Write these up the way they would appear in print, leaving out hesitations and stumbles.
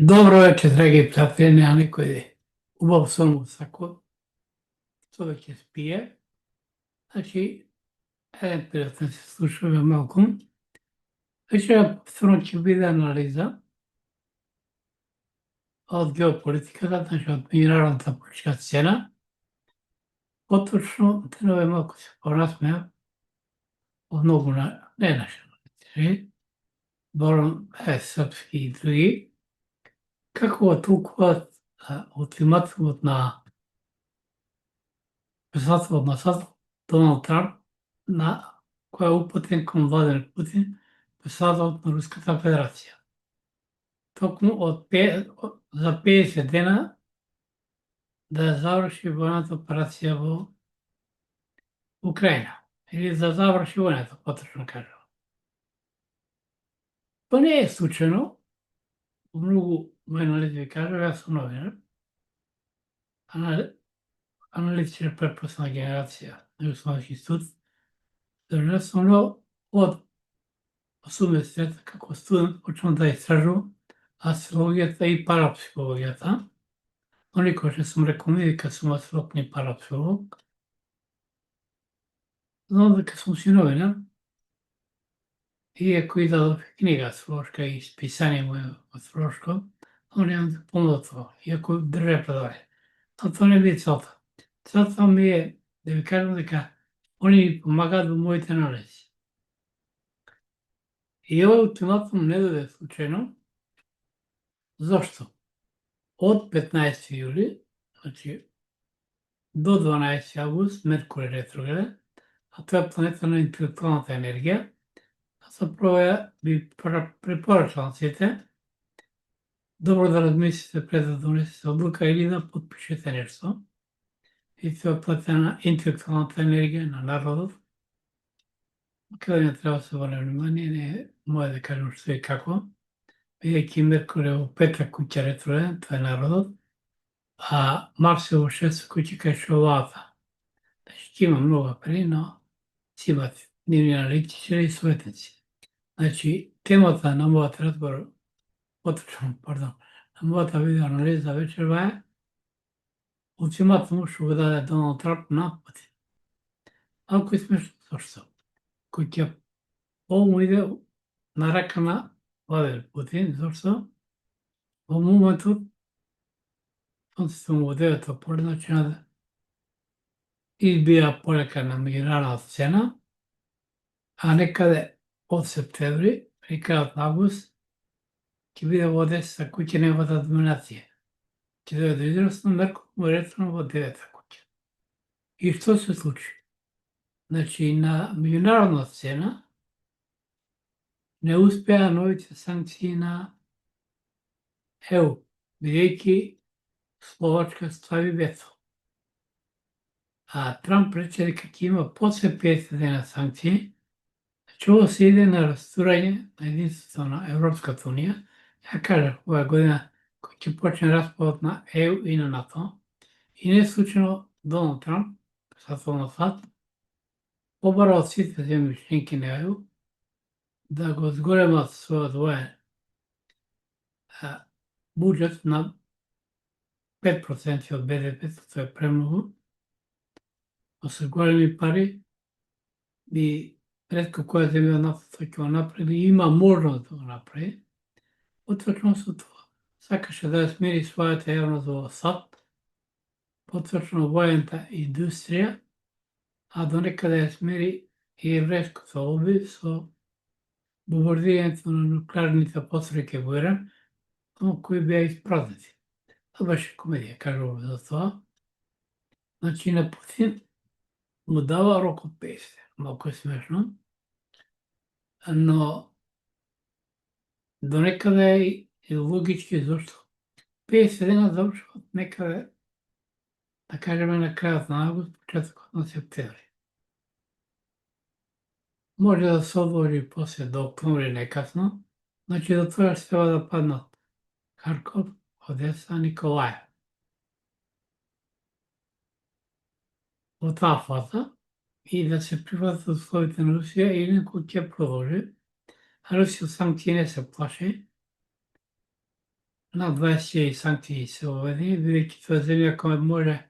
Dobro večer, dragi prijatelji, a nekoj ubав сон сако, што ќе спие. Значи, еден пријател се слушаме малку. Вечерот ќе биде анализа од геополитиката, значи од меѓународната политичка сцена. Поточно, денове малку се понасмеа од многу не наши аналитичари, барем српски и други, како го толкуваат ултиматумот на председателот на САД, Доналд Трамп, кој е упатен кон Владимир Путин, председателот на Руската Федерација. Токму за 50 дена да ја заврши војната операција во Украина. Или да заврши војната, поточно кажам. Тоа не е случајно. Многу мои анализи ви кажа, јас сум новинар. Аналитичар препосна генерација на Југословски институт. Јас сум од 80 како студент почнав да истражувам астрологијата и парапсихологијата. Но никош не сум рекол ни дека сум астролог ни парапсихолог. Знам дека сум си новинар, иако и дадов книга астролошка и списание моје астролошко, но немам да помнам тоа, иако држа предавање. Но тоа не ми е целта. Целта ми е да ви кажам дека они ми помагаат во моите анализи. И овој ултиматум не дојде случајно. Зошто? Од 15 јули, значи до 12 август, Меркур е ретрограден, а тоа е планета на интелектуалната енергија. Заправо би препорачал на сите добро да размислите пред да донесете одлука или да потпишете нешто. И тоа е планета на интелектуалната енергија на народот. Каде не треба да се обрне внимание, не е моје да кажам што и како. Бидејќи Меркур е во пета куќа ретрограден, тоа е народот, а Марс е во шеста куќа кај шовата. Значи ќе има многу пари, но си имат нивни аналитичари и советници. Значи, темата на мојот разговор, на мојата видеоанализа вечерва е ултиматум што го даде Доналд Трамп на Путин. Малку е смешно, зашто? Кој ќе му иде на рака на Владимир Путин, зашто во моментот сонцето му во 9 поле начина да избија полека на меѓународната сцена, а некаде од септември, при крајот на август, ќе биде во 10 куќа неговата доминација. Ќе дојде до израз на Меркур му ретрограден во 9 куќа. И што се случи? Значи, на меѓународна сцена не успеа новите санкции на ЕУ, бидејќи Словачка стави вето. А Трамп рече дека ќе има после 50 дена санкции, значи ово се иде на растурање на единството на Европската унија. Ја кажав, оваа година кој ќе почне распадот на ЕУ и на НАТО, и не случајно Доналд Трамп, председател на САД, побара од сите земји членки на ЕУ да го зголемат својот воен буџет на 5% од БДП, тоа е премногу. Но се големи пари и ретко која земја на НАТО ќе го направи, има можност да го направи. Потврдно со тоа, сакаше да ја смири својата јавност во САД, потврдно војната индустрија, а до некаде ја смири и еврејското лоби со бомбардирањето на нуклеарните постройки во Иран, кои беа испразнети. Тоа беше комедија, кажувам за тоа. Значи на Путин му дава рок од 50, малку е смешно, но до некаде и логички, зашто 50 дена завршуват некаде, да кажеме, на крајот на август, почетокот на септември. Може да се одложи после до октомври некасно, значи до тогаш треба да паднат Харков, Одеса, Николаев. Во таа фаза и да се прифатат условите на Русија или некој ќе продолжи. А Русија санкции не се плаши. на 20 санкции се въведи, бидейки това земя, която може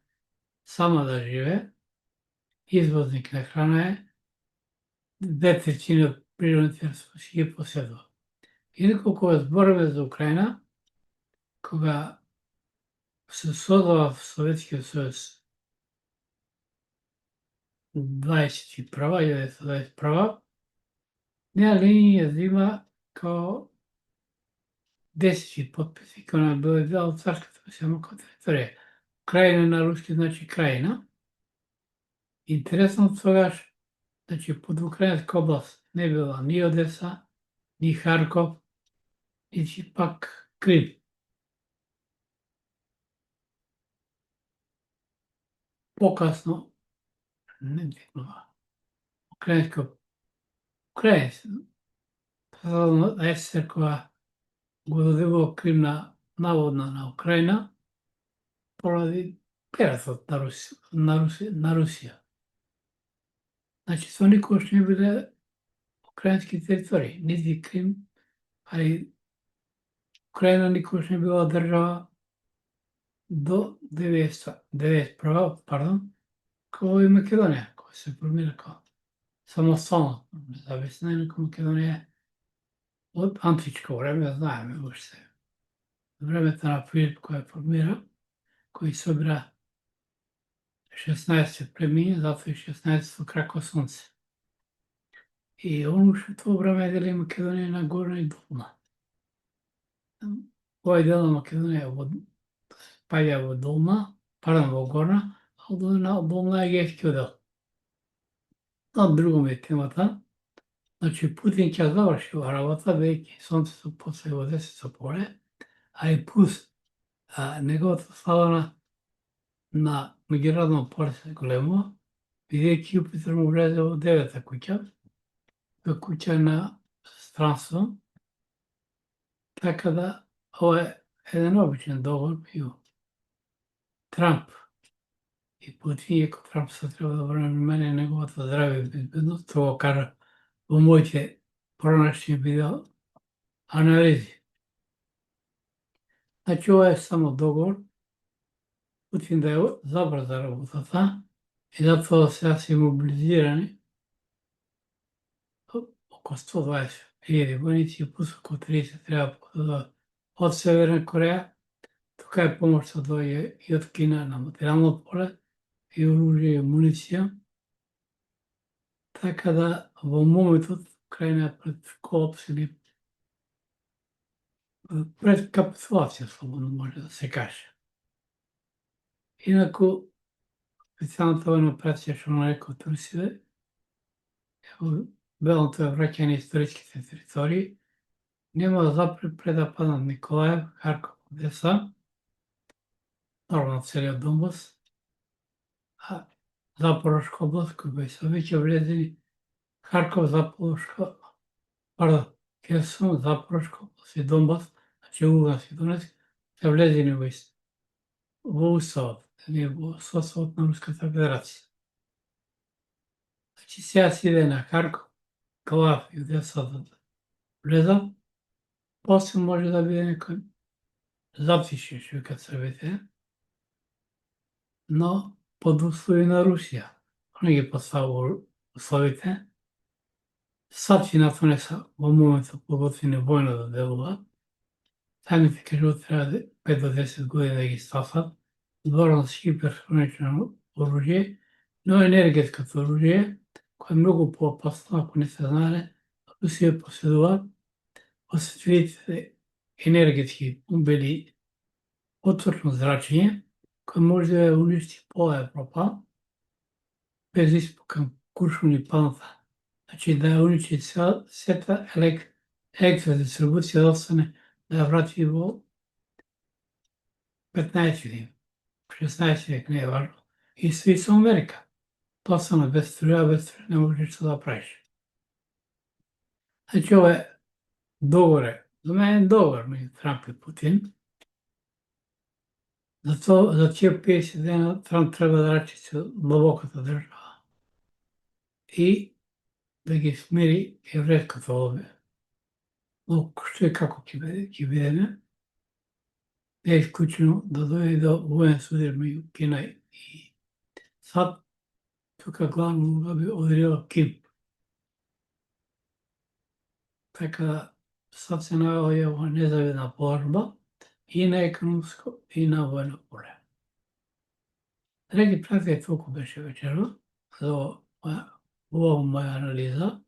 сама да живее, извозник на храна е, 2/3 от природните ресурси ги поседва. Инако, кога збориме за Украина, кога се создава в Советския съюз 20 права, 19 права, неа Ленин ја взима као 10 подписи, као на бил од царската самока територија. Крајина на руски значи крајина. Интересно тогаш, значи под Украинска област не била ни Одеса, ни Харков, нити пак Крим. Покасно, не битно, украинско, украинско, СССР која го додевува Крим наводно на Украина, поради ператот на Русија. Значи, со никош не биле украински територии, нити Крим, а и Украина никош не била држава до 91 пардон, како и Македонија, која се формира као самостојно независна, инаку Македонија е од античко време, знаеме уште. Времето на Филип кој ја формира, кој собира 16 племиња, затоа и 16 крако сонце. И он уште тоа време дели Македонија на горна и долна. Овој дел на Македонија спаѓа во долна, пардон, во горна, а долна е Егејскиот дел. На друго ми е темата. Значи, Путин ќе заврши ова работа, бидејќи сонцето после во 10 поле, а и плюс неговата слава на меѓународно поле големо, бидејќи Јупитер му влезе во 9-та куќа, во куќа на странство, така да ова е еден обичен договор меѓу Трамп и Путин, иако Трамп се треба да обрне внимание на неговата здраве и безбедност, тоа го кажа во моите пронашни видео анализи. Значи, ова е само договор, Путин да ја забрза работата и затоа сега се мобилизирани око 120.000 војници, плюс око 30 треба од Северна Кореја. Тука е помошта доаѓа и од Кина на материјално поле, и оружје и амуниција. Така да во моментот Украина е пред колапс или пред капитулација, слободно може да се каже. Инаку, специјалната војна операција што нарекот Русија, белото е враќање на историските територии, нема да запре пред да паднат Николаев, Харков, Одеса, нормално целиот Донбас, а Запорошка област, кој се веќе влезени Харков, Запорошка, пардон, Херсон, Запорошка област и Донбас, значи Лугански и Донецк, се влезени во уставот, или во составот на Руската Федерација. Значи сега се иде на Харков, Клав и Одеса да влезат, после може да биде некој затишје, што викат Србите, но под услови на Русија. Не ги поставува условите. Сатината не се во моментот подготвени војно да делуваат. Самите кажуваат треба 5 до 10 години да ги стафат. Зборам за хиперсонично оружје, но енергетското оружје, кој е многу поопасно, ако не се знае, Русија поседува осветлителите енергетски бомбели отвртно зрачење, кој може да ја уништи пола Европа, без испукан куршум и паната. Значи да ја уничи сета електродистрибуција да остане, да ја врати во 15 век, 16 век, не е важно. И со Америка. Тоа стана без струја не може ништо да правиш. Значи ова е договор, за мене е договор меѓу Трамп и Путин. За тие 50 дена Трамп треба да рачице длабоката држава и да ги смири еврејското лобија. Но што и како ќе бидеме, те исклучено да дојде до воен судир меѓу Кина и САД, тука главно да би одрила Ким. Така да САД се наоѓа во незавидна положба и на економско и на воено поле. Драги пријатели, толку беше вечерва за ова моја анализа.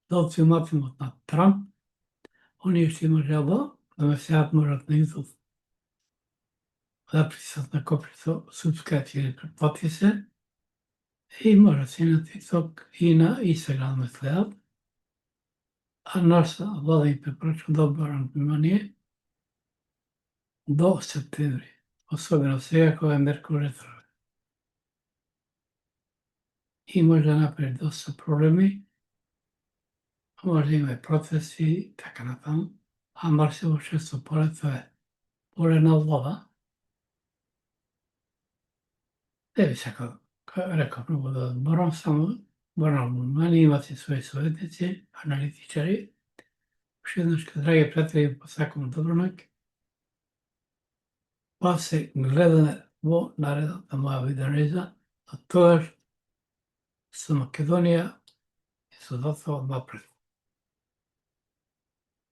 За ултиматумот на Трамп, оние што има желба да ме сеат можат на YouTube да присат на коприто subscribe или претплати се и можат се на TikTok и на Instagram ме следат. А нашата влада им препорачува да обрнат внимание до септември, особено сега кога е Меркур ретро. И може да направи доста проблеми, може да има и протести и така натаму, а Марсово шесто поле тоа е поле на влада. Не би сакал, реков, многу да зборам, само зборам внимание, имате своји советници, аналитичари. Уште еднаш, драги пријатели, посакувам добро ноќ. Па се гледаме во наредната моја видеоанализа, а тогаш со Македонија и со доста напред.